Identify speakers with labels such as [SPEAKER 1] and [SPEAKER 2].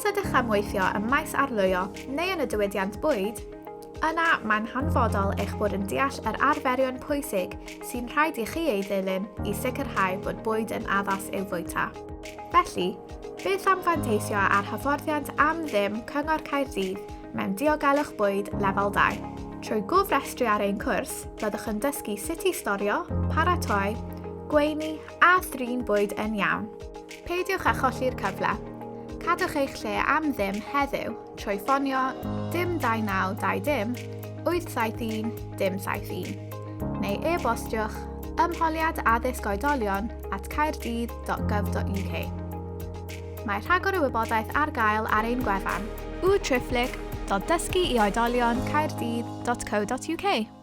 [SPEAKER 1] ydych am weithio ym maes arlwyo neu yn y diwydiant bwyd, yna mae'n hanfodol eich bod yn deall yr arferion pwysig sy'n rhaid i chi ei ddilyn i sicrhau bod bwyd yn addas i'w fwyta. Felly, beth am fanteisio ar hyfforddiant am ddim Cyngor Caerdydd mewn Diogelwch Bwyd lefel 2. Trwy gofrestru ar ein cwrs, byddwch yn dysgu sut i storio, paratoi, gweini a thrin bwyd yn iawn. Peidiwch â cholli'r cyfle. Cadwch eich lle am ddim heddiw trwy ffonio dim 2920 871 dim71 neu e-bostiwch ymholiadaddysgoedolion@caerdydd.gov.uk. Mae rhagor o wybodaeth ar gael ar ein gwefan www.dysgu-i-oedolion-caerdydd.co.uk.